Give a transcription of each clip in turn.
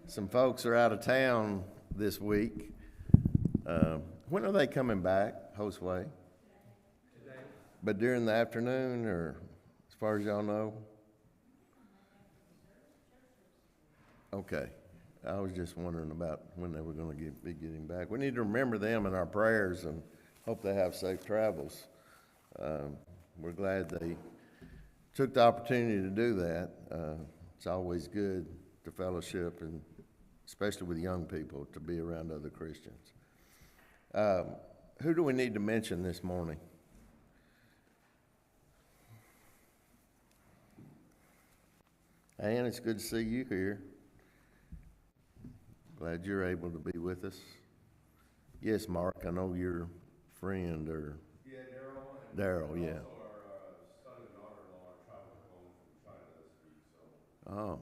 Some folks are out of town this week. When are they coming back, Josue? But during the afternoon, or as far as y'all know? Okay. I was just wondering about when they were going to be getting back. We need to remember them in our prayers and hope they have safe travels. We're glad they took the opportunity to do that. It's always good to fellowship, and especially with young people, to be around other Christians. Who do we need to mention this morning? Ann, it's good to see you here. Glad you're able to be with us. Yes, Mark, I know your friend, or Yeah, Daryl. Daryl, yeah. Also, our son and daughter-in-law are traveling home from China this week, so. Oh,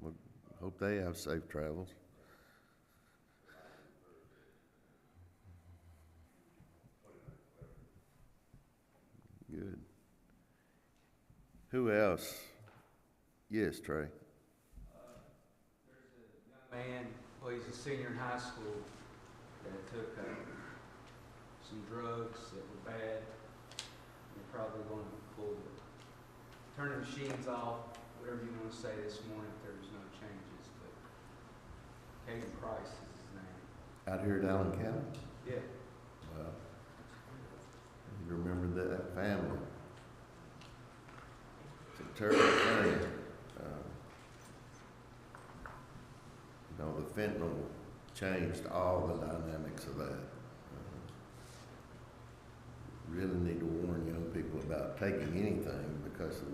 well, hope they have safe travels. Good. Who else? Yes, Trey. There's a young man, well, he's a senior in high school, that took some drugs that were bad. They're probably going to pull turn the machines off, whatever you want to say this morning if there's no changes. But Caden Price is his name. Out here at Allen County? Yeah. Well, you remember that family. It's a terrible thing. The fentanyl changed all the dynamics of that. Really need to warn young people about taking anything because of,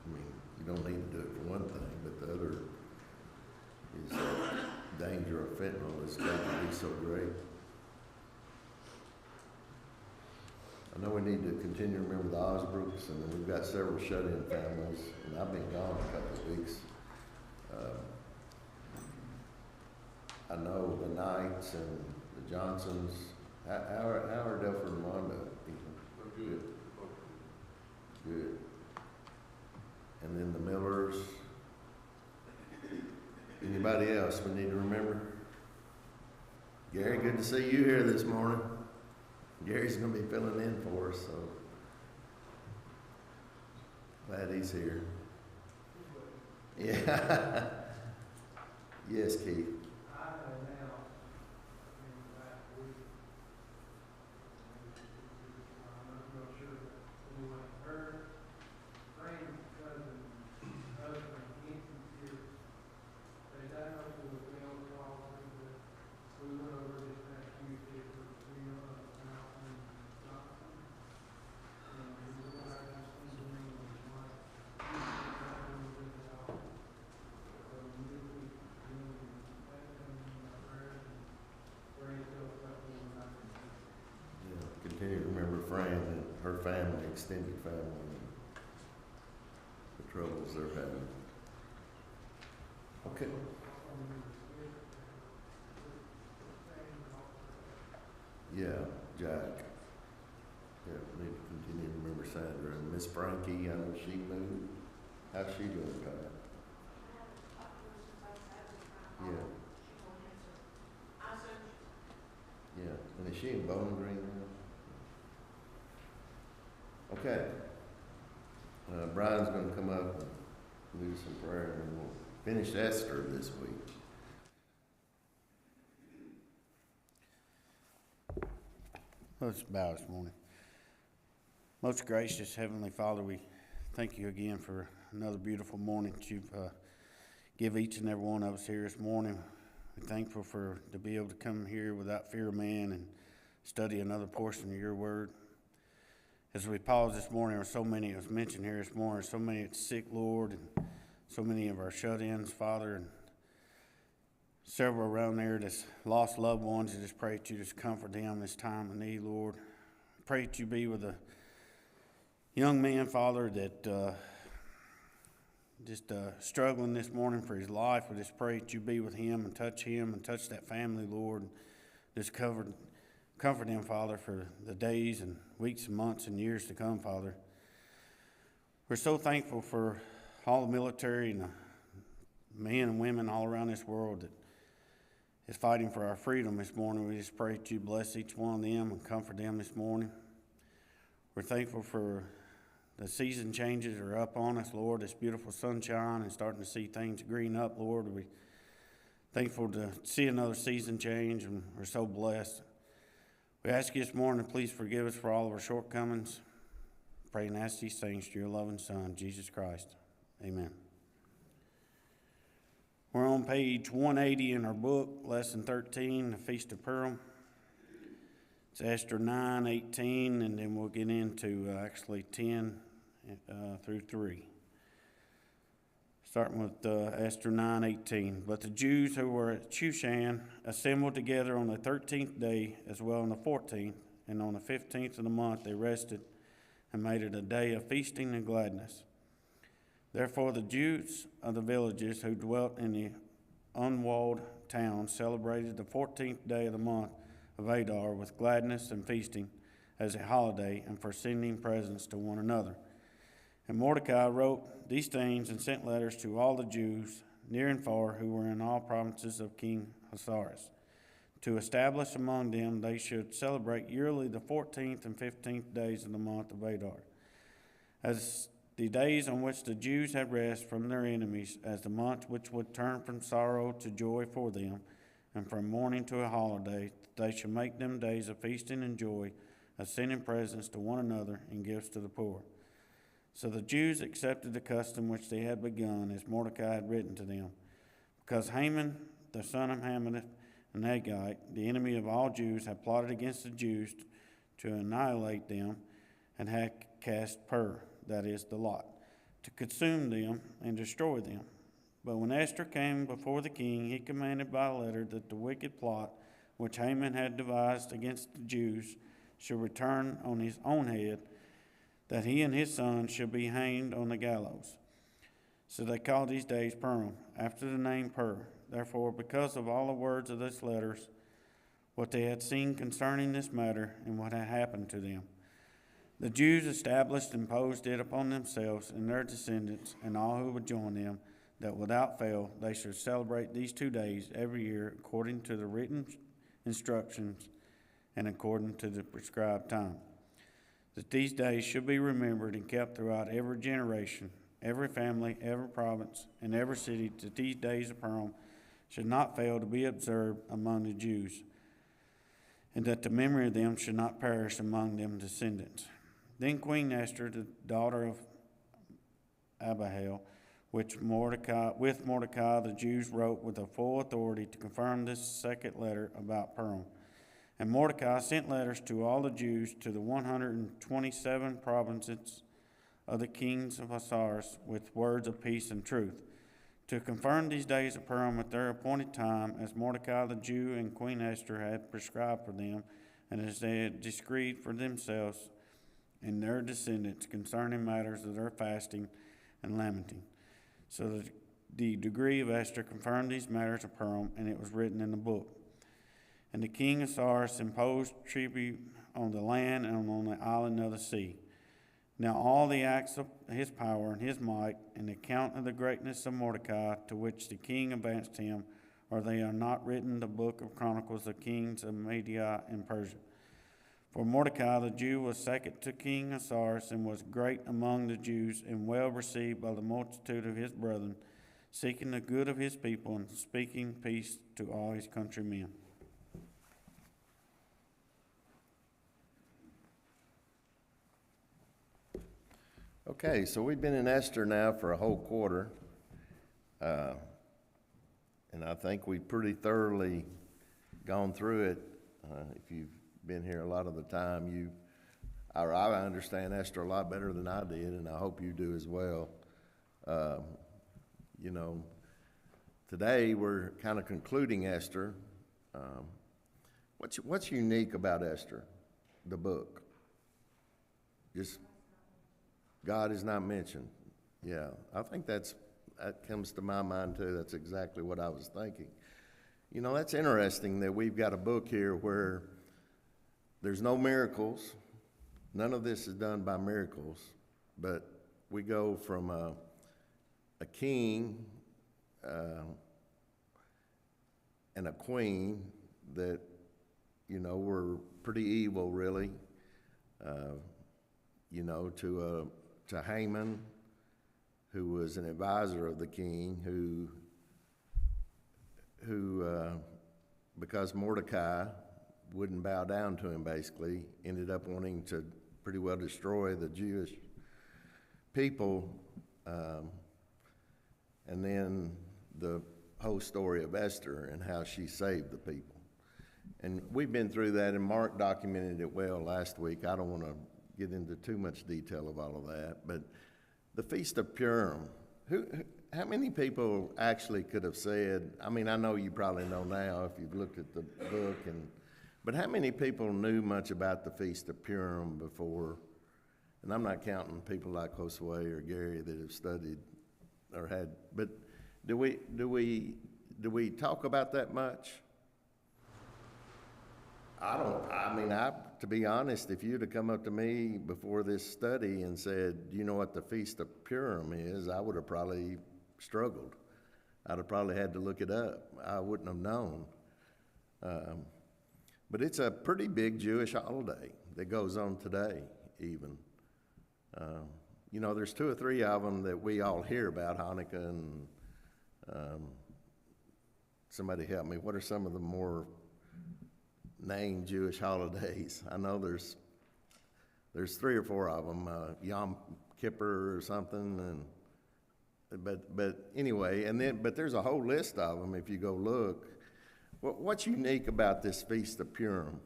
you don't need to do it for one thing, but the other is the danger of fentanyl has got to be so great. I know we need to continue to remember the Osbrooks, and then we've got several shut-in families, and I've been gone a couple of weeks. I know the Knights and the Johnsons. How are Delphine and Wanda? Good. Good. And then the Millers. Anybody else we need to remember? Gary, good to see you here this morning. Gary's going to be filling in for us, so glad he's here. Yeah. Yes, Keith. Continue to remember Fran and her family, extended family, and the troubles they're having. Okay. Yeah, Jack. Yeah, we need to continue to remember Sandra and Miss Frankie. I know she moved. How's she doing, Pat? Yeah. Yeah, and is she in Bowling Green now? Okay. Brian's going to come up and do some prayer, and we'll finish Esther this week. Let's bow this morning. Most gracious Heavenly Father, we thank you again for another beautiful morning that you've given each and every one of us here this morning. We're thankful to be able to come here without fear of man and study another portion of your word. As we pause this morning, there are so many, as mentioned here this morning, so many that's sick, Lord, and so many of our shut-ins, Father, and several around there that's lost loved ones. I just pray that you just comfort them this time of need, Lord. Pray that you be with the young man, Father, that just struggling this morning for his life. We just pray that you be with him and touch that family, Lord. Just comfort them, Father, for the days and weeks and months and years to come, Father. We're so thankful for all the military and men and women all around this world that is fighting for our freedom this morning. We just pray that you bless each one of them and comfort them this morning. We're thankful for the season changes are up on us, Lord. This beautiful sunshine and starting to see things green up, Lord. We're thankful to see another season change, and we're so blessed. We ask you this morning to please forgive us for all of our shortcomings. Pray and ask these things through your loving Son, Jesus Christ. Amen. We're on page 180 in our book, Lesson 13, the Feast of Purim. It's Esther 9, 18, and then we'll get into actually 10 through 3. Starting with Esther 9, 18. But the Jews who were at Shushan assembled together on the 13th day, as well on the 14th, and on the 15th of the month they rested and made it a day of feasting and gladness. Therefore the Jews of the villages who dwelt in the unwalled towns celebrated the 14th day of the month of Adar with gladness and feasting as a holiday, and for sending presents to one another. And Mordecai wrote these things and sent letters to all the Jews, near and far, who were in all provinces of King Ahasuerus, to establish among them they should celebrate yearly the 14th and 15th days of the month of Adar, as the days on which the Jews had rest from their enemies, as the month which would turn from sorrow to joy for them, and from mourning to a holiday. They should make them days of feasting and joy, of sending presents to one another and gifts to the poor. So the Jews accepted the custom which they had begun, as Mordecai had written to them, because Haman, the son of Hammedatha, an Agagite, the enemy of all Jews, had plotted against the Jews to annihilate them, and had cast Pur, that is, the lot, to consume them and destroy them. But when Esther came before the king, he commanded by letter that the wicked plot which Haman had devised against the Jews should return on his own head, that he and his sons should be hanged on the gallows. So they called these days Purim, after the name Pur. Therefore, because of all the words of these letters, what they had seen concerning this matter, and what had happened to them, the Jews established and imposed it upon themselves and their descendants, and all who would join them, that without fail they should celebrate these 2 days every year according to the written instructions and according to the prescribed time, that these days should be remembered and kept throughout every generation, every family, every province, and every city, that these days of Purim should not fail to be observed among the Jews, and that the memory of them should not perish among them descendants. Then Queen Esther, the daughter of Abihail, with Mordecai the Jews wrote with a full authority to confirm this second letter about Purim. And Mordecai sent letters to all the Jews to the 127 provinces of the kings of Ahasuerus with words of peace and truth, to confirm these days of Purim at their appointed time, as Mordecai the Jew and Queen Esther had prescribed for them, and as they had decreed for themselves and their descendants concerning matters of their fasting and lamenting. So that the decree of Esther confirmed these matters of Purim, and it was written in the book. And the king Ahasuerus imposed tribute on the land and on the island of the sea. Now all the acts of his power and his might, and the account of the greatness of Mordecai, to which the king advanced him, or they are not written in the book of Chronicles of Kings of Media and Persia. For Mordecai the Jew was second to King Ahasuerus, and was great among the Jews, and well received by the multitude of his brethren, seeking the good of his people, and speaking peace to all his countrymen. Okay, so we've been in Esther now for a whole quarter. And I think we've pretty thoroughly gone through it. If you've been here a lot of the time, I understand Esther a lot better than I did, and I hope you do as well. Today we're kind of concluding Esther. What's unique about Esther, the book? Just God is not mentioned. Yeah, I think that comes to my mind too. That's exactly what I was thinking. That's interesting that we've got a book here where there's no miracles. None of this is done by miracles, but we go from a king and a queen that, you know, were pretty evil, really. You know, to Haman, who was an advisor of the king, who because Mordecai wouldn't bow down to him, basically, ended up wanting to pretty well destroy the Jewish people. And then the whole story of Esther and how she saved the people. And we've been through that, and Mark documented it well last week. I don't want to get into too much detail of all of that, but the Feast of Purim, how many people actually could have said, I mean, I know you probably know now if you've looked at the book, but how many people knew much about the Feast of Purim before? And I'm not counting people like Josue or Gary that have studied or had, but do we talk about that much? To be honest, if you'd have come up to me before this study and said, do you know what the Feast of Purim is, I would have probably struggled. I'd have probably had to look it up. I wouldn't have known. But it's a pretty big Jewish holiday that goes on today, even. You know, there's 2 or 3 of them that we all hear about, Hanukkah and somebody help me. What are some of the more named Jewish holidays? I know there's 3 or 4 of them, Yom Kippur or something, but anyway, but there's a whole list of them if you go look. What's unique about this Feast of Purim?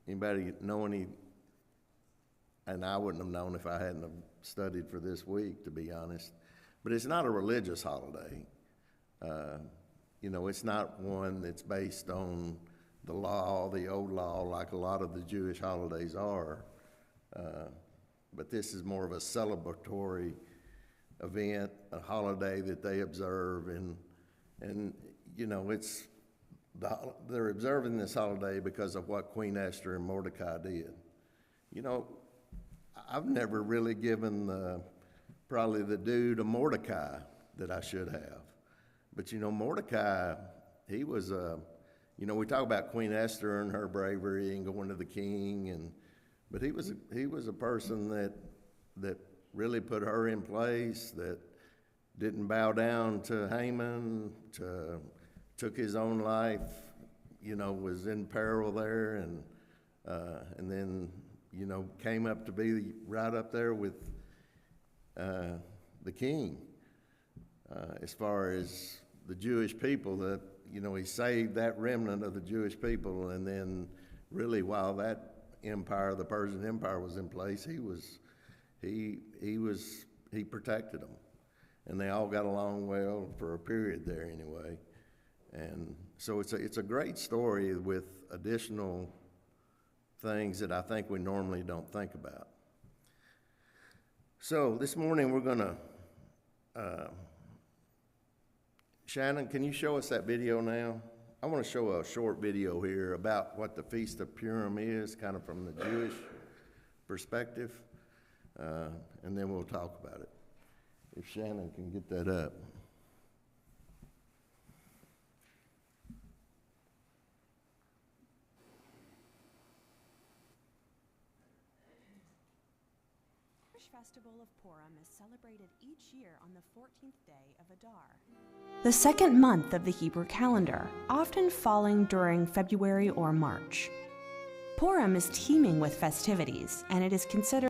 Anybody know any? And I wouldn't have known if I hadn't have studied for this week, to be honest. But it's not a religious holiday. You know, it's not one that's based on the law, the old law, like a lot of the Jewish holidays are. But this is more of a celebratory event, a holiday that they observe, and you know, they're observing this holiday because of what Queen Esther and Mordecai did. You know, I've never really given probably the due to Mordecai that I should have. But you know, Mordecai, he was, you know, we talk about Queen Esther and her bravery and going to the king, but he was a person that really put her in place, that didn't bow down to Haman, took his own life, you know, was in peril there, and then, you know, came up to be right up there with the king. As far as the Jewish people, that, you know, he saved that remnant of the Jewish people, and then really while that empire, the Persian Empire, was in place, he protected them, and they all got along well for a period there anyway. And so it's a great story with additional things that I think we normally don't think about. So this morning we're going to, Shannon, can you show us that video now? I want to show a short video here about what the Feast of Purim is, kind of from the Jewish perspective, and then we'll talk about it. If Shannon can get that up. Festival of Purim is celebrated each year on the 14th day of Adar, the second month of the Hebrew calendar, often falling during February or March. Purim is teeming with festivities, and it is considered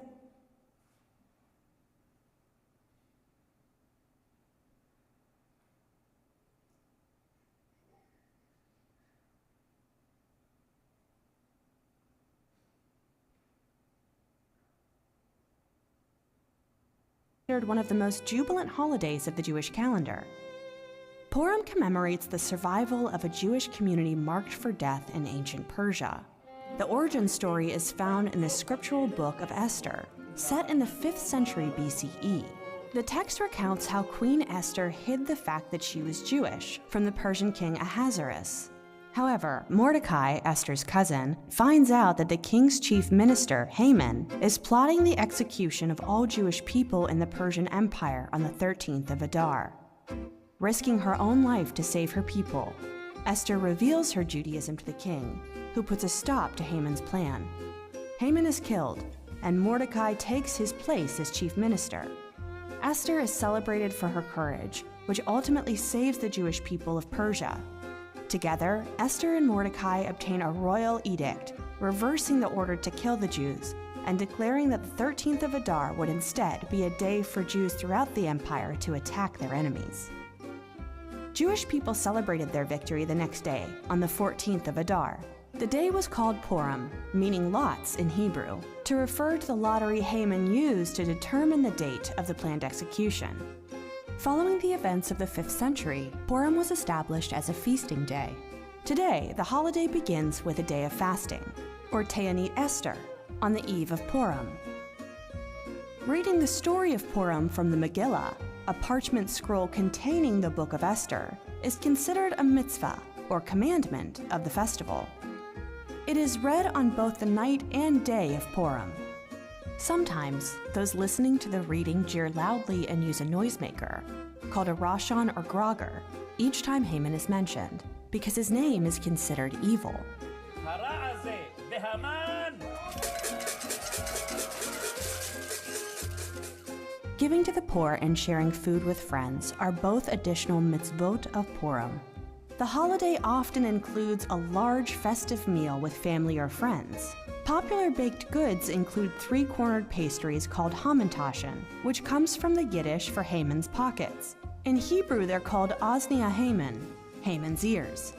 one of the most jubilant holidays of the Jewish calendar. Purim commemorates the survival of a Jewish community marked for death in ancient Persia. The origin story is found in the scriptural book of Esther, set in the 5th century BCE. The text recounts how Queen Esther hid the fact that she was Jewish from the Persian king Ahasuerus. However, Mordecai, Esther's cousin, finds out that the king's chief minister, Haman, is plotting the execution of all Jewish people in the Persian Empire on the 13th of Adar. Risking her own life to save her people, Esther reveals her Judaism to the king, who puts a stop to Haman's plan. Haman is killed, and Mordecai takes his place as chief minister. Esther is celebrated for her courage, which ultimately saves the Jewish people of Persia. Together, Esther and Mordecai obtain a royal edict, reversing the order to kill the Jews and declaring that the 13th of Adar would instead be a day for Jews throughout the empire to attack their enemies. Jewish people celebrated their victory the next day, on the 14th of Adar. The day was called Purim, meaning lots in Hebrew, to refer to the lottery Haman used to determine the date of the planned execution. Following the events of the 5th century, Purim was established as a feasting day. Today, the holiday begins with a day of fasting, or Ta'anit Esther, on the eve of Purim. Reading the story of Purim from the Megillah, a parchment scroll containing the Book of Esther, is considered a mitzvah, or commandment, of the festival. It is read on both the night and day of Purim. Sometimes, those listening to the reading jeer loudly and use a noisemaker, called a Rashon or Grogger, each time Haman is mentioned, because his name is considered evil. Giving to the poor and sharing food with friends are both additional mitzvot of Purim. The holiday often includes a large festive meal with family or friends. Popular baked goods include three-cornered pastries called hamantashen, which comes from the Yiddish for Haman's pockets. In Hebrew, they're called Oznia Haman, Haman's ears.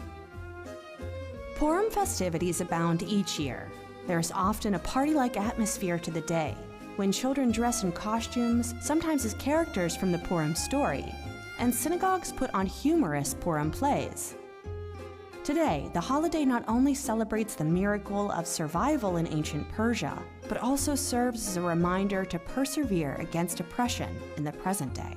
Purim festivities abound each year. There's often a party-like atmosphere to the day, when children dress in costumes, sometimes as characters from the Purim story, and synagogues put on humorous Purim plays. Today, the holiday not only celebrates the miracle of survival in ancient Persia, but also serves as a reminder to persevere against oppression in the present day.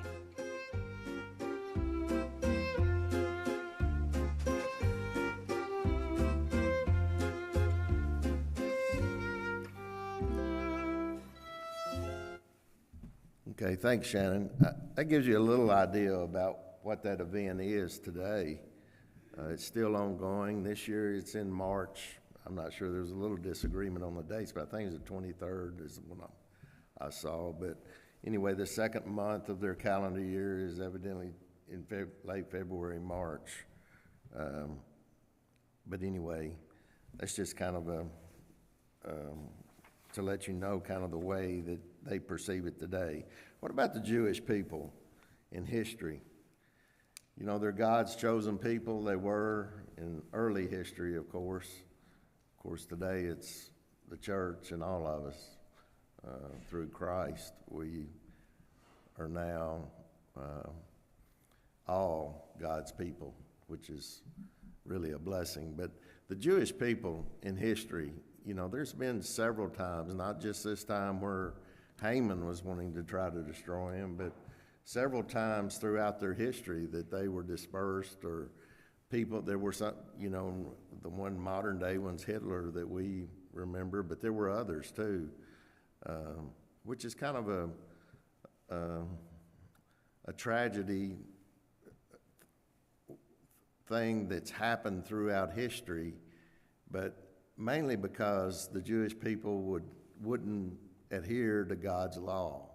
Okay, thanks, Shannon. That gives you a little idea about what that event is today. It's still ongoing. This year it's in March. I'm not sure, there's a little disagreement on the dates, but I think it's the 23rd is when I saw. But anyway, the second month of their calendar year is evidently in late February, March. But anyway, that's just kind of to let you know kind of the way that they perceive it today. What about the Jewish people in history? You know, they're God's chosen people. They were in early history, of course. Of course, today it's the church and all of us. Through Christ, we are now all God's people, which is really a blessing. But the Jewish people in history, you know, there's been several times, not just this time where Haman was wanting to try to destroy him, but several times throughout their history that they were dispersed, or people, there were some, you know, the one modern day one's Hitler that we remember, but there were others too, which is kind of a tragedy thing that's happened throughout history, but mainly because the Jewish people wouldn't adhere to God's law,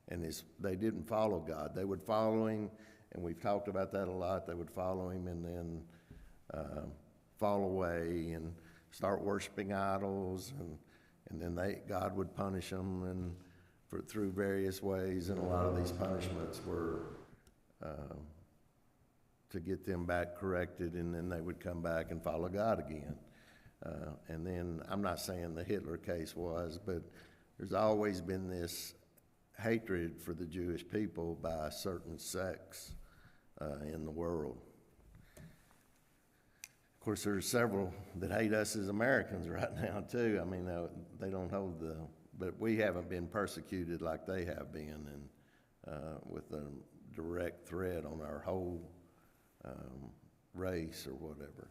and they didn't follow God. They would follow him, and we've talked about that a lot. They would follow him and then fall away and start worshiping idols, and then God would punish them through various ways, and a lot of these punishments were to get them back corrected, and then they would come back and follow God again. And then, I'm not saying the Hitler case was, but there's always been this hatred for the Jewish people by certain sects in the world. Of course, there's several that hate us as Americans right now, too. I mean, they don't hold but we haven't been persecuted like they have been, and with a direct threat on our whole race or whatever.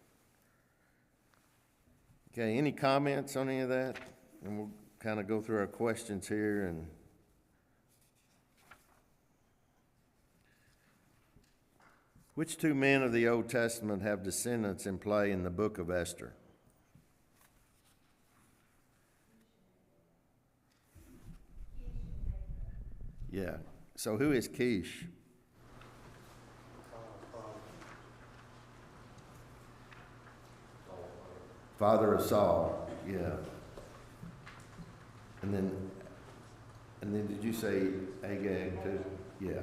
Okay, any comments on any of that? And we'll kind of go through our questions here and. Which two men of the Old Testament have descendants in play in the book of Esther? Yeah, so who is Kish? Father of Saul, yeah. And then did you say Agag too? Yeah.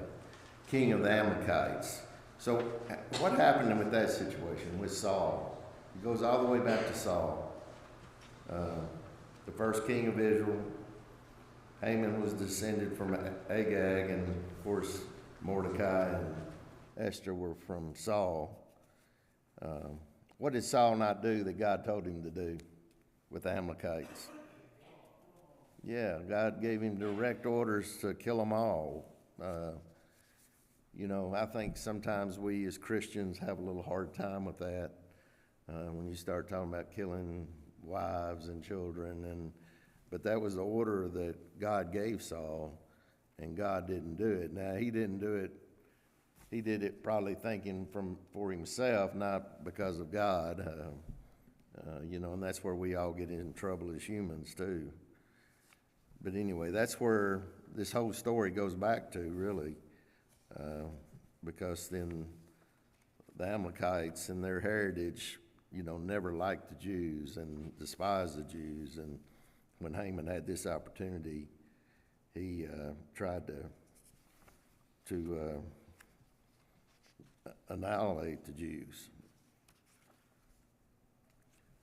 King of the Amalekites. So what happened with that situation with Saul? It goes all the way back to Saul. The first king of Israel. Haman was descended from Agag, and of course Mordecai and Esther were from Saul. What did Saul not do that God told him to do with the Amalekites? Yeah, God gave him direct orders to kill them all. You know, I think sometimes we as Christians have a little hard time with that when you start talking about killing wives and children. But that was the order that God gave Saul, and God didn't do it. Now, he didn't do it. He did it probably thinking for himself, not because of God. You know, and that's where we all get in trouble as humans too. But anyway, that's where this whole story goes back to, really. Because then the Amalekites and their heritage, you know, never liked the Jews and despised the Jews. And when Haman had this opportunity, he tried to annihilate the Jews.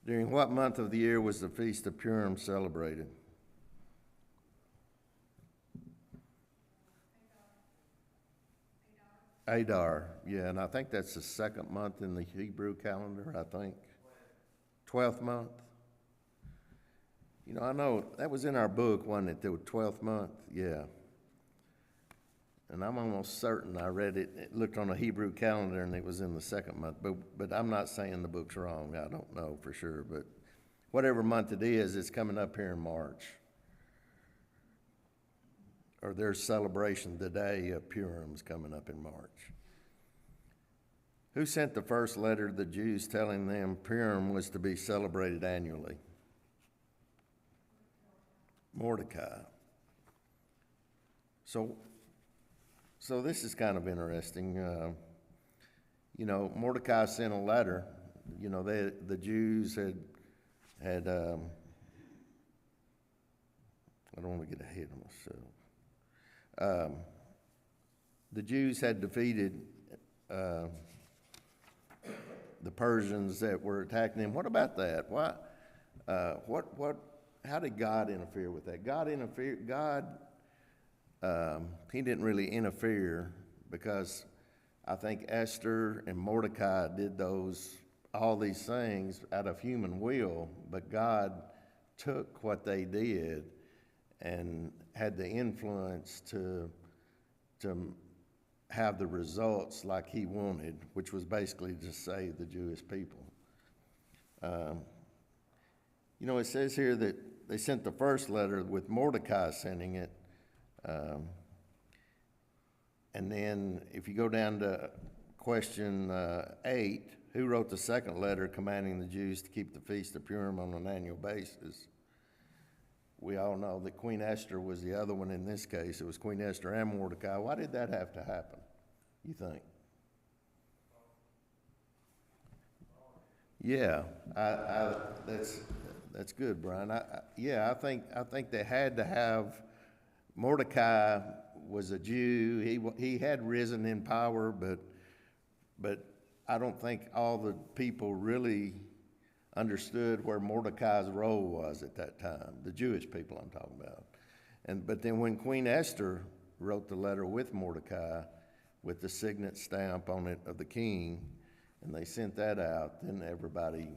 During what month of the year was the Feast of Purim celebrated? Adar, yeah, and I think that's the second month in the Hebrew calendar, I think. 12th month. You know, I know that was in our book, wasn't it, the 12th month? Yeah. And I'm almost certain I read it, looked on a Hebrew calendar, and it was in the second month. But I'm not saying the book's wrong. I don't know for sure. But whatever month it is, it's coming up here in March. Or there's celebration today of Purim's coming up in March. Who sent the first letter to the Jews telling them Purim was to be celebrated annually? Mordecai. So this is kind of interesting. You know, Mordecai sent a letter. You know, the Jews had I don't want to get ahead of myself. The Jews had defeated the Persians that were attacking them. What about that? Why? How did God interfere with that? God, he didn't really interfere because I think Esther and Mordecai did all these things out of human will, but God took what they did and had the influence to have the results like he wanted, which was basically to save the Jewish people. You know, it says here that they sent the first letter with Mordecai sending it. And then if you go down to question 8, who wrote the second letter commanding the Jews to keep the Feast of Purim on an annual basis? We all know that Queen Esther was the other one in this case. It was Queen Esther and Mordecai. Why did that have to happen, you think? Yeah, that's good, Brian. I think they had to have. Mordecai was a Jew. He had risen in power, but I don't think all the people really understood where Mordecai's role was at that time. The Jewish people I'm talking about. But then when Queen Esther wrote the letter with Mordecai, with the signet stamp on it of the king, and they sent that out, then everybody,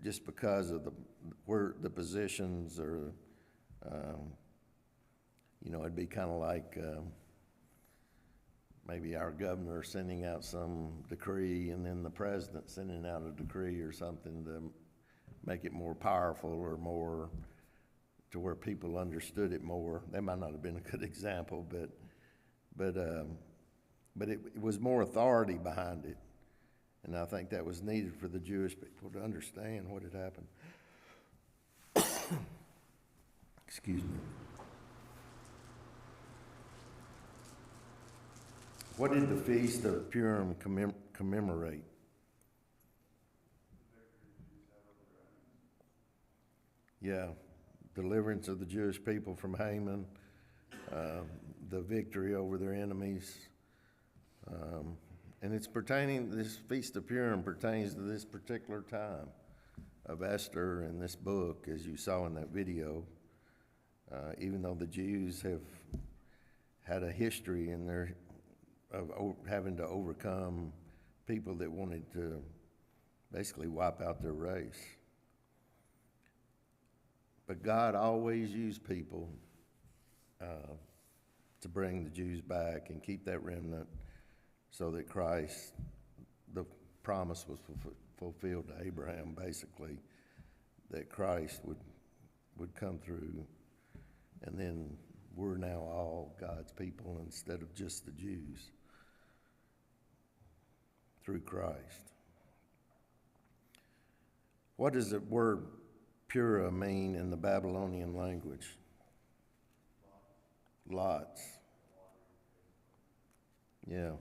just because of the positions or, you know, it'd be kind of like maybe our governor sending out some decree and then the president sending out a decree or something to make it more powerful or more to where people understood it more. That might not have been a good example, but it was more authority behind it. And I think that was needed for the Jewish people to understand what had happened. Excuse me. What did the Feast of Purim commemorate? Yeah, deliverance of the Jewish people from Haman, the victory over their enemies. And this Feast of Purim pertains to this particular time of Esther and this book, as you saw in that video. Even though the Jews have had a history of having to overcome people that wanted to basically wipe out their race. But God always used people to bring the Jews back and keep that remnant so that Christ, the promise was fulfilled to Abraham, basically, that Christ would come through, and then we're now all God's people instead of just the Jews through Christ. What does the word Pura mean in the Babylonian language? Lots. Yeah.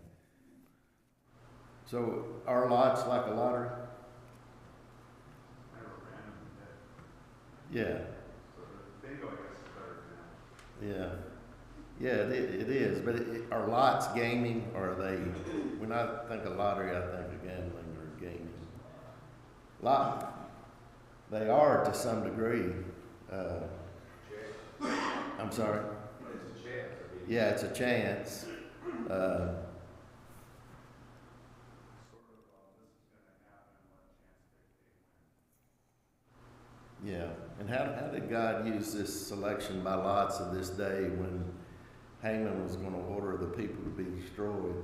So are lots like a lottery? Yeah. Bingo, I guess, is better than that. Yeah. Yeah, it is. But are lots gaming, or are they? When I think of lottery, I think of gambling or gaming. They are to some degree. I'm sorry. It's a chance. Yeah, it's a chance. Yeah, and how did God use this selection by lots of this day when Haman was going to order the people to be destroyed?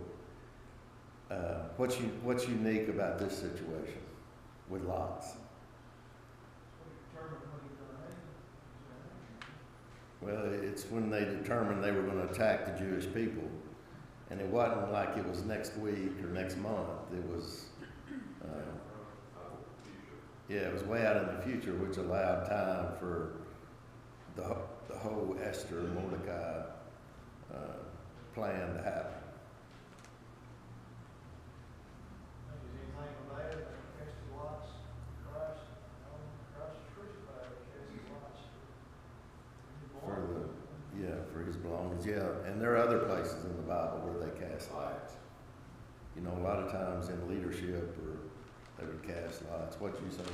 What's unique about this situation with lots? Well, it's when they determined they were going to attack the Jewish people, and it wasn't like it was next week or next month. It was, it was way out in the future, which allowed time for the whole Esther and Mordecai plan to happen. For his belongings, yeah. And there are other places in the Bible where they cast lots. You know, a lot of times in leadership, or they would cast lots. What you saying?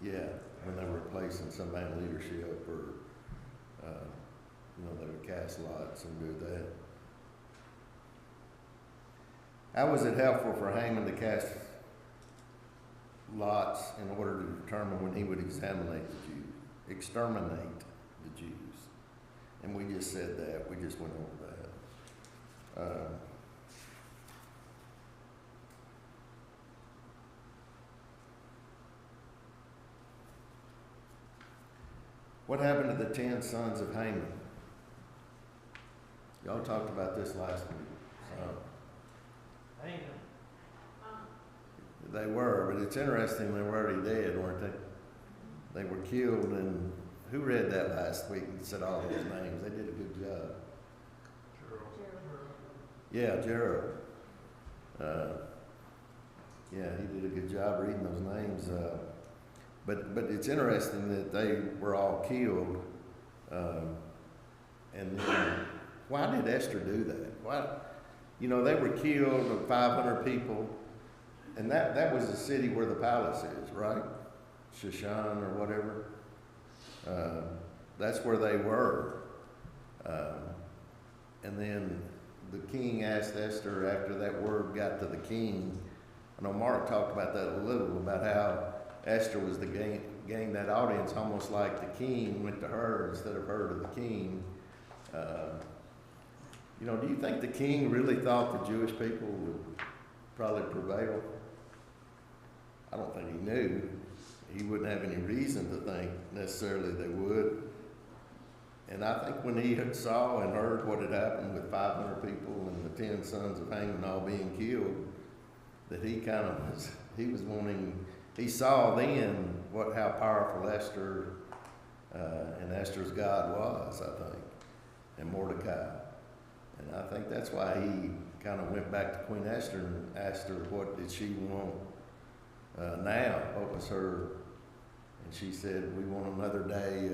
Yeah, when they were replacing somebody in leadership, or they would cast lots and do that. How was it helpful for Haman to cast lots in order to determine when he would exterminate the Jews? And we just said that. We just went over that. What happened to the 10 sons of Haman? Y'all talked about this last week. They were, but it's interesting, they were already dead, weren't they? They were killed, and who read that last week and said all those names? They did a good job. Yeah, Gerald. Yeah, he did a good job reading those names. But it's interesting that they were all killed. And why did Esther do that? Why? They were killed, 500 people, and that was the city where the palace is, right? Shushan or whatever. That's where they were. And then the king asked Esther, after that word got to the king, I know Mark talked about that a little, about how Esther was the gained that audience, almost like the king went to her instead of her to the king. Do you think the king really thought the Jewish people would probably prevail? I don't think he knew. He wouldn't have any reason to think necessarily they would. And I think when he had saw and heard what had happened with 500 people and the 10 sons of Haman all being killed, that he kind of was, he was wanting, he saw then how powerful Esther and Esther's God was, I think, and Mordecai. And I think that's why he kind of went back to Queen Esther and asked her what did she want now, what was her, and she said, we want another day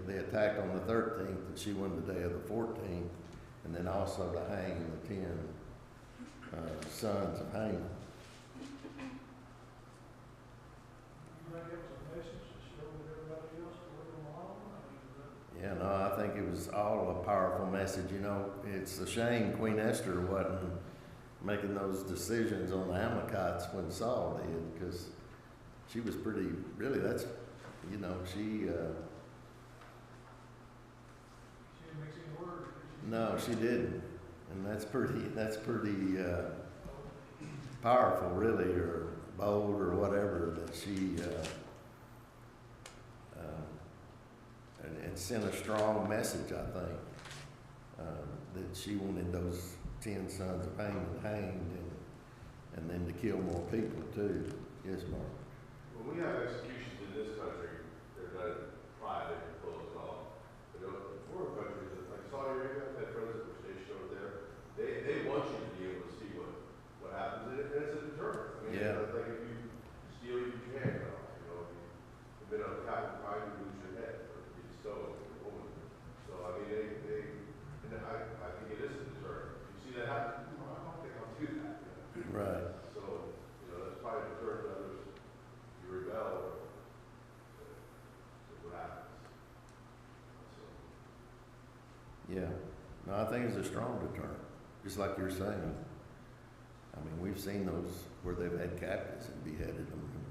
they attacked on the 13th, and she wanted the day of the 14th, and then also to hang the 10 sons of Haman. You think it was a message to show everybody else to leave them alone? I mean, Yeah, no, I think it was all a powerful message. You know, it's a shame Queen Esther wasn't making those decisions on the Amalekites when Saul did, because she was pretty, really, that's, you know, she didn't mix any words. no, she didn't. And that's pretty powerful, really, or bold, or whatever, that she, and sent a strong message, I think, that she wanted those 10 sons of Haman hanged, and then to kill more people, too. Yes, Mark? When we have executions in this country, they're done private and closed off. But in foreign countries, like Saudi Arabia, I've had friends that were stationed over there, they want you to be able to see what happens, and it's a deterrent. I mean, Yeah. it's like if you steal, you get your hand cut off, you know. If you commit a capital crime, you lose your head, or you be stoned, or a woman. So, I mean, and I think it is a deterrent. If you see that happen, I don't think I'll do that, you know. Right. So, you know, that's probably a deterrent to others. You rebel, or what happens. So, Yeah. No, I think it's a strong deterrent, just like you're saying. I mean, we've seen those where they've had captives and beheaded them and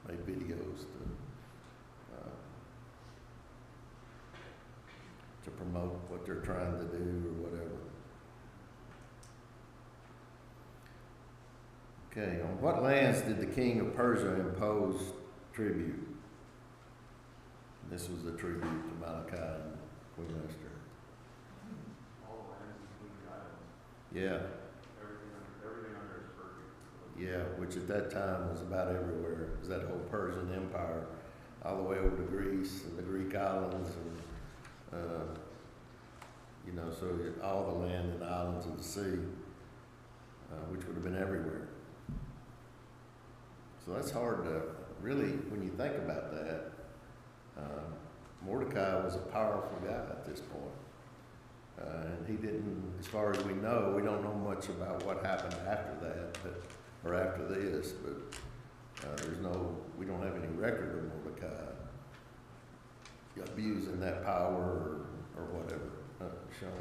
made videos to promote what they're trying to do or whatever. Okay, on what lands did the king of Persia impose tribute? This was a tribute to Malachi and Queen Esther. all the lands including the islands, Yeah, everything under his purview. yeah, which at that time was about everywhere. It was that whole Persian Empire, all the way over to Greece and the Greek islands, and you know, so all the land and islands of the sea, which would have been everywhere. So that's hard to really, when you think about that. Mordecai was a powerful guy at this point. And he didn't, as far as we know, we don't know much about what happened after that, or after this, but we don't have any record of Mordecai abusing that power or whatever. Sean? It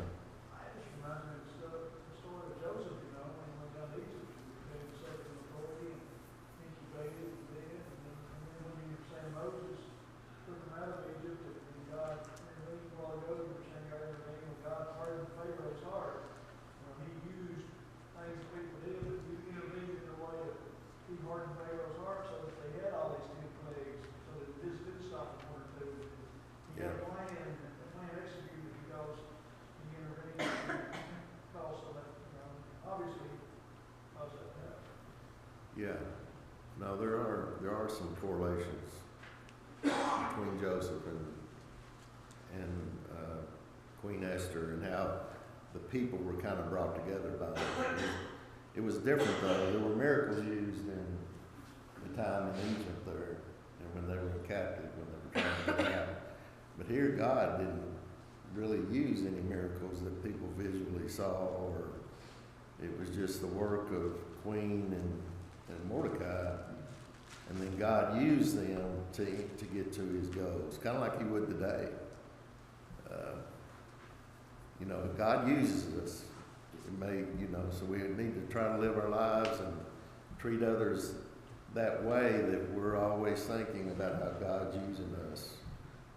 just reminds me of the story of Joseph, you know, when he went down to Egypt, he gave himself an authority and incubated and did, and then when you were saying Moses took him out of Egypt, and God, remember a while ago, you were saying everything, and God hardened Pharaoh's heart. He used things that people did, but he intervened in a way that he hardened Pharaoh's heart so that they had all these 10 plagues, so that this did stop them one or two. He got a plan executed because he intervened and caused some, obviously, caused that to happen. Yeah. No, there are some correlations between Joseph and Queen Esther, and how the people were kind of brought together by them. It was different though. There were miracles used in the time in Egypt there, and when they were captive, when they were trying to get out. But here, God didn't really use any miracles that people visually saw, or it was just the work of Queen and Mordecai, and then God used them to get to his goals, kind of like he would today. You know, God uses us. It may, you know, so we need to try to live our lives and treat others that way, that we're always thinking about how God's using us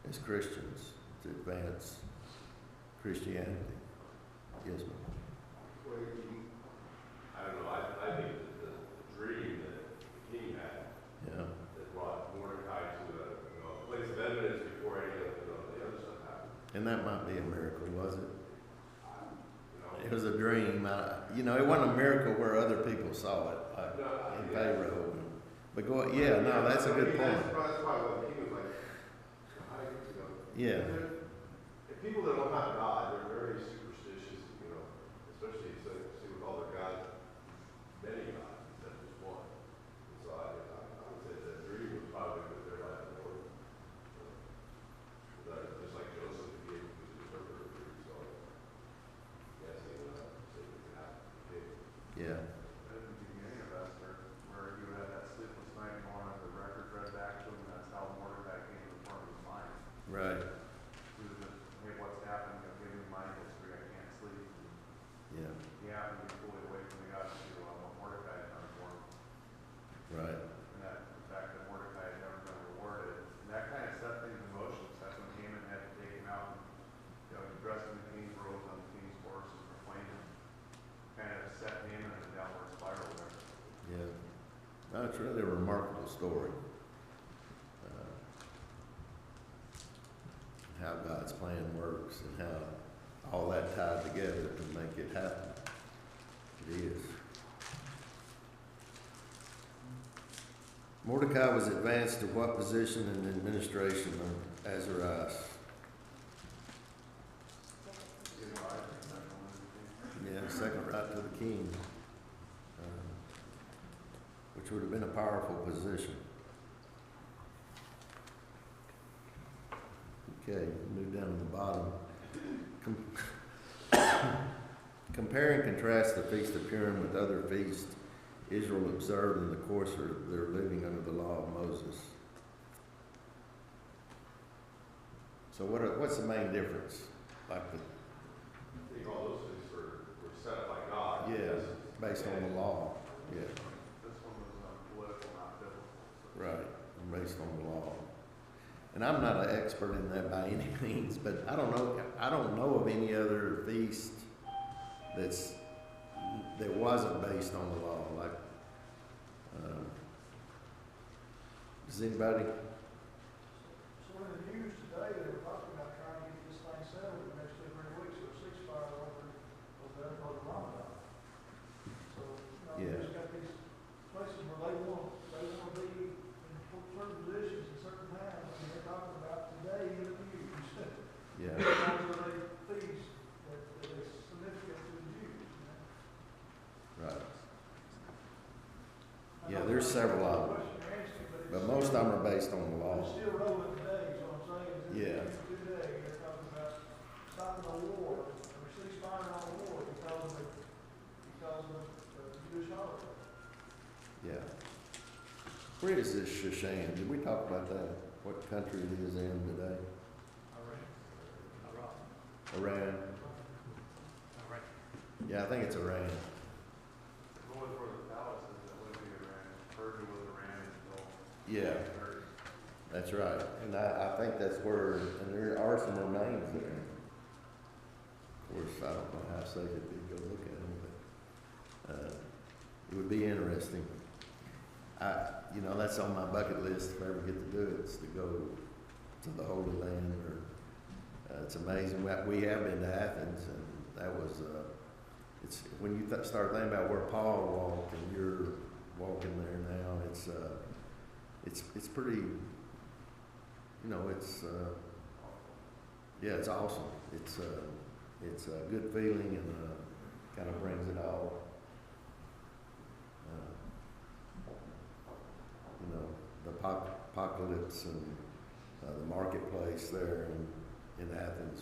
as Christians to advance Christianity. Yes, ma'am. Well, I don't know, I think that the dream And that might be a miracle, was it? You know, It was a dream. You know, it wasn't a miracle where other people saw it, like no, in yeah. Pharaoh. But go, yeah, no, that's a good point. That's probably what he was like, how do you know? Yeah, If people that don't have God, they're very superstitious, you know, especially see with all their gods, many gods instead of just one. And so I would say that dream was probably with their life in order. Just like Joseph, he was an interpreter of dreams, so yes, he would have to have. yeah, At the beginning of Esther, where he would have that sleepless night going on the record read back to him, that's how Mordecai came to the front of his mind. right, He was just, hey, what's happened? Give me my history, I can't sleep. yeah, He happened to be fully awake when he got to what Mordecai had done for him. right, And that, the fact that Mordecai had never been rewarded, and that kind of set things in motion. That's when Haman had to take him out and, you know, dressed in the king's robes on the king's horse and proclaim him. Kind of set Haman in a downward spiral there. yeah. No, it's really a remarkable story. How God's plan works and how all that tied together to make it happen. It is. Mordecai was advanced to what position in the administration of Azarias? Yeah, second right to the king, which would have been a powerful position. Okay, move down to the bottom. Compare and contrast the Feast of Purim with other feasts Israel observed in the course of their living under the law of Moses. So what's the main difference? Like the, I think all those things were set up by God. yeah, based on the law. Yeah, This one was political, not biblical. So right, based on the law. And I'm not an expert in that by any means, but I don't know of any other feast that wasn't based on the law. Like, does anybody? So in the news today, they were talking about trying to get this thing settled in the next 2 or 3 weeks, so a ceasefire over the better part of Ramadan. So, you know, Yeah. we just got these places where they want to be in certain positions at certain times, and they're talking about today in the news. Yeah, Those are the feasts that is significant to the Jews, you know? right. Yeah, there's several of them, but most of them are based on the law. It's still relevant today, is what I'm saying. Is Yeah. Today, they're talking about stopping a war, or ceasefire on a war because of the Jewish holiday. Yeah. Where is this Shushan? Did we talk about that? What country it is in today? Iran. Yeah, I think it's Iran. Going for the palaces, that would be Iran. Persia was Iran until. Yeah, that's right. And I think that's where, and there are some remains there. Of course, I don't know how safe it'd be to go look at them, but it would be interesting. You know, that's on my bucket list if I ever get to do it, is to go to the Holy Land. Or it's amazing. We have been to Athens, and that was it's when you start thinking about where Paul walked, and you're walking there now. It's pretty. You know, yeah, it's awesome. It's a good feeling, and kind of brings it all. You know, the apocalypse and the marketplace there in Athens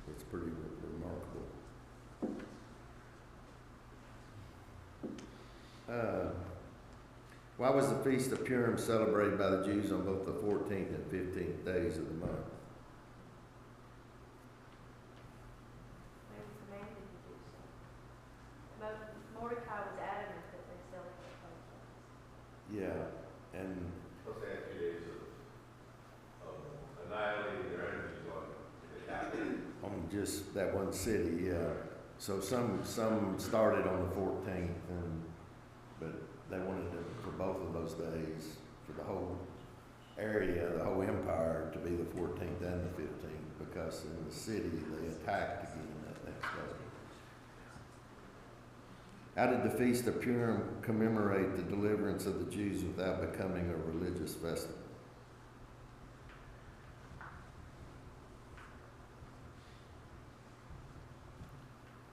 it's pretty remarkable. Why was the Feast of Purim celebrated by the Jews on both the 14th and 15th days of the month? They were commanded to do so. But Mordecai was adamant that they celebrate both days. Yeah, and Let's say 2 days of annihilating their enemies on just that one city, yeah. So some started on the 14th, but they wanted to, for both of those days, for the whole area, the whole empire, to be the 14th and the 15th, because in the city, they attacked again that next day. How did the Feast of Purim commemorate the deliverance of the Jews without becoming a religious festival?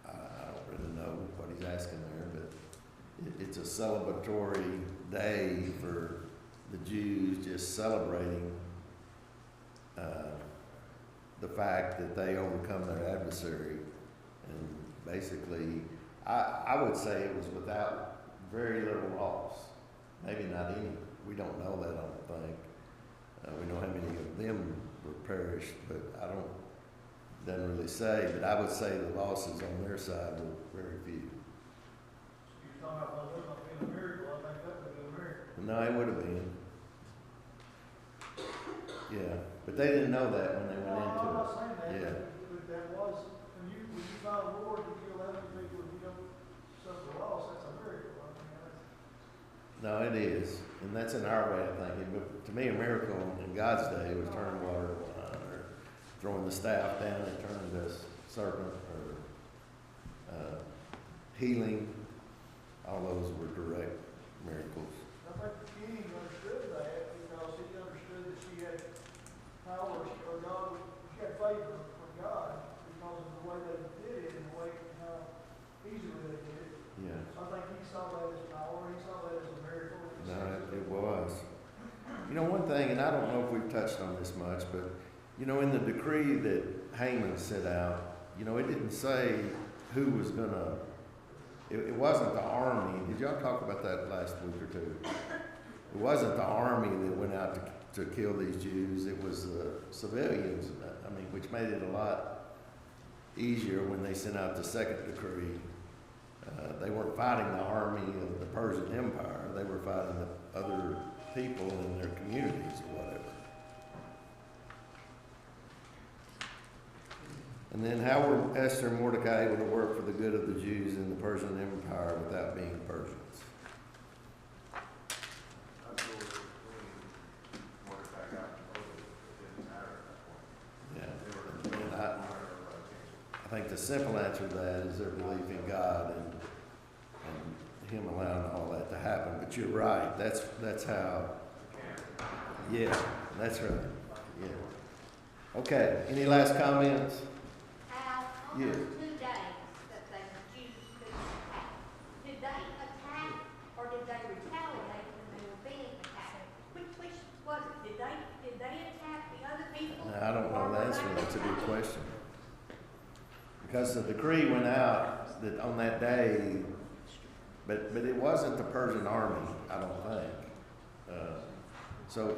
I don't really know what he's asking there, but it's a celebratory day for the Jews, just celebrating the fact that they overcome their adversary. And basically, I would say it was without very little loss, maybe not any. We don't know that, I don't think. We know how many of them were perished, but doesn't really say. But I would say the losses on their side were very few. You're talking about there not being a miracle, I think that would be a miracle. No, it would have been. Yeah, but they didn't know that when they went No, I'm into not it. saying that, Yeah. but that was, when you fight a war to kill 11 people, if you don't suffer loss, that's a miracle. I mean, that's, No, it is, and that's in our way of thinking. But to me, a miracle in God's day was turning water to wine, or throwing the staff down and turning to a serpent, or healing. All those were direct miracles. I think the king understood that because he understood that she had power, or God, she had favor from God because of the way they did it and the way how easily they did it. Yeah, So I think he saw that as power, he saw that as a miracle. no, it was. You know, one thing, and I don't know if we've touched on this much, but you know, in the decree that Haman sent out, you know, it didn't say who was gonna. It wasn't the army. Did y'all talk about that last week or two? It wasn't the army that went out to kill these Jews. It was the civilians. I mean, which made it a lot easier when they sent out the second decree. They weren't fighting the army of the Persian Empire. They were fighting the other people in their communities or whatever. And then how were Esther and Mordecai able to work for the good of the Jews in the Persian Empire without being Persians? That's really Mordecai got promoted. It didn't matter at that point. Yeah. They were, And I think the simple answer to that is their belief in God and Him allowing all that to happen. But you're right. That's how. Yeah, that's right. Yeah. Okay. Any last comments? Al, on Yeah. those 2 days that the Jews could attack, did they attack or did they retaliate when they were being attacked? Which was it? Did they attack the other people? No, I don't know or the were answer. they That's a good attacked? question. Because the decree went out that on that day, but it wasn't the Persian army, I don't think. So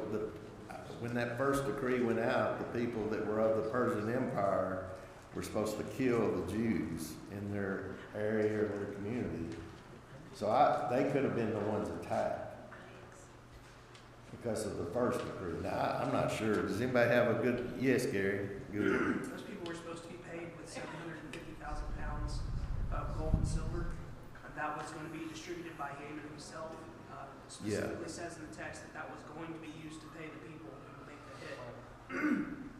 when that first decree went out, the people that were of the Persian Empire were supposed to kill the Jews in their area or their community. So they could have been the ones attacked because of the first decree. Now, I'm not sure. Does anybody have a good, yes, Gary? Good. Those people were supposed to be paid with 750,000 pounds of gold and silver. That was going to be distributed by Haman himself. Specifically says in the text that was going to be used to pay the people who would make the hit.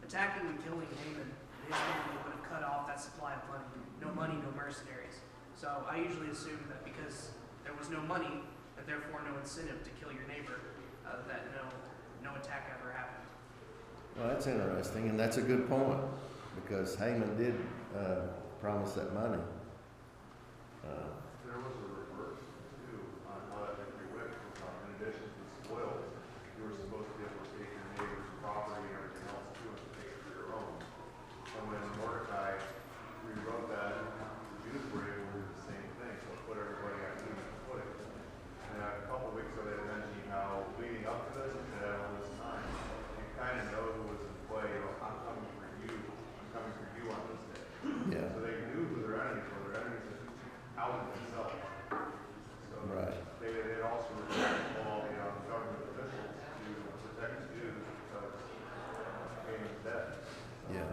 Attacking and killing Haman, his family would have cut off that supply of money. No money, no mercenaries. So I usually assume that because there was no money, and therefore no incentive to kill your neighbor, that no attack ever happened. Well, that's interesting, and that's a good point, because Haman did promise that money. There was a reverse too on how that decree went. In addition to the spoils, you were supposed to be able to take your neighbor's property and everything else too and take it for your own. And when Mordecai rewrote that, the Jews were able to do the same thing, so it put everybody on even footing. And a couple of weeks ago, they were mentioning how leading up to this, and at all this time, you kind of know who was in play. You know, I'm coming for you. I'm coming for you on this day. Yeah, So they knew who their enemies were. Their enemies had outed themselves. So right. they also required all the government officials to protect the Jews because Haman's dead. Yeah.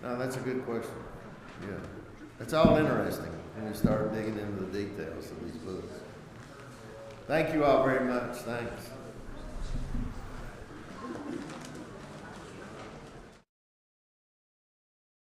No, that's a good question. Yeah. It's all interesting when you start digging into the details of these books. Thank you all very much. Thanks.